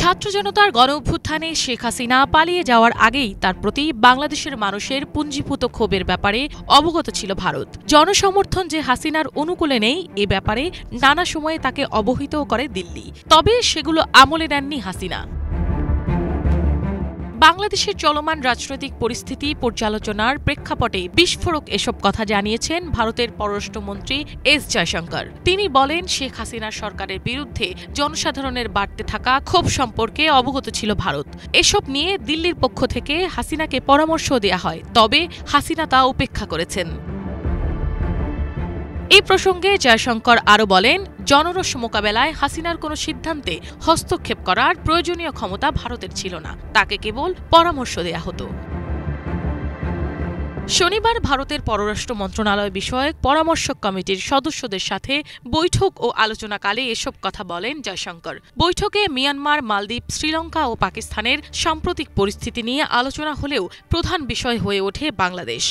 ছাত্র জনতার গণঅভ্যুত্থানে শেখ হাসিনা পালিয়ে যাওয়ার আগেই তার প্রতি বাংলাদেশের মানুষের পুঞ্জীভূত ক্ষোভের ব্যাপারে অবগত ছিল ভারত। জনসমর্থন যে হাসিনার অনুকূলে নেই এ ব্যাপারে নানা সময়ে তাকে অবহিত করে দিল্লি, তবে সেগুলো আমলে নেননি হাসিনা। বাংলাদেশের চলমান রাজনৈতিক পরিস্থিতি পর্যালোচনার প্রেক্ষাপটে বিস্ফোরক এসব কথা জানিয়েছেন ভারতের পররাষ্ট্রমন্ত্রী এস জয়শঙ্কর। তিনি বলেন, শেখ হাসিনার সরকারের বিরুদ্ধে জনসাধারণের বাড়তে থাকা ক্ষোভ সম্পর্কে অবগত ছিল ভারত। এসব নিয়ে দিল্লির পক্ষ থেকে হাসিনাকে পরামর্শ দেয়া হয়, তবে হাসিনা তা উপেক্ষা করেছেন। এই প্রসঙ্গে জয়শঙ্কর আরও বলেন, জনরোষ মোকাবেলায় হাসিনার কোনো সিদ্ধান্তে হস্তক্ষেপ করার প্রয়োজনীয় ক্ষমতা ভারতের ছিল না, তাকে কেবল পরামর্শ দেয়া হতো। শনিবার ভারতের পররাষ্ট্র মন্ত্রণালয় বিষয়ক পরামর্শক কমিটির সদস্যদের সাথে বৈঠক ও আলোচনাকালে এসব কথা বলেন জয়শঙ্কর। বৈঠকে মিয়ানমার, মালদ্বীপ, শ্রীলঙ্কা ও পাকিস্তানের সাম্প্রতিক পরিস্থিতি নিয়ে আলোচনা হলেও প্রধান বিষয় হয়ে ওঠে বাংলাদেশ।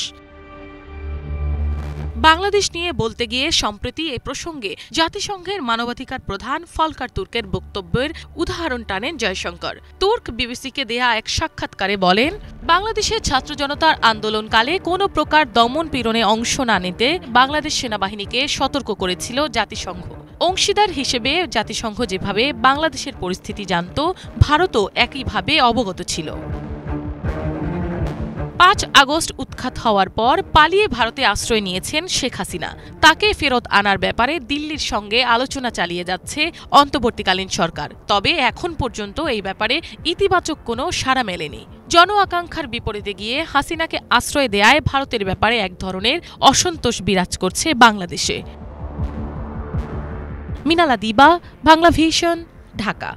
বাংলাদেশ নিয়ে বলতে গিয়ে সম্প্রতি এ প্রসঙ্গে জাতিসংঘের মানবাধিকার প্রধান ফলকার তুর্কের বক্তব্যের উদাহরণ টানেন জয়শঙ্কর। তুর্ক বিবিসিকে দেয়া এক সাক্ষাৎকারে বলেন, বাংলাদেশের ছাত্র জনতার আন্দোলনকালে কোনো প্রকার দমন পীড়নে অংশ না নিতে বাংলাদেশ সেনাবাহিনীকে সতর্ক করেছিল জাতিসংঘ। অংশীদার হিসেবে জাতিসংঘ যেভাবে বাংলাদেশের পরিস্থিতি জানত, ভারতও একইভাবে অবগত ছিল। ৫ আগস্ট উৎখাত হওয়ার পর পালিয়ে ভারতে আশ্রয় নিয়েছেন শেখ হাসিনা। তাকে ফেরত আনার ব্যাপারে দিল্লির সঙ্গে আলোচনা চালিয়ে যাচ্ছে অন্তর্বর্তীকালীন সরকার, তবে এখন পর্যন্ত এই ব্যাপারে ইতিবাচক কোনো সাড়া মেলেনি। জন আকাঙ্ক্ষার বিপরীতে গিয়ে হাসিনাকে আশ্রয় দেয়ায় ভারতের ব্যাপারে এক ধরনের অসন্তোষ বিরাজ করছে বাংলাদেশে। মিনালা দিবা, বাংলা ভিশন, ঢাকা।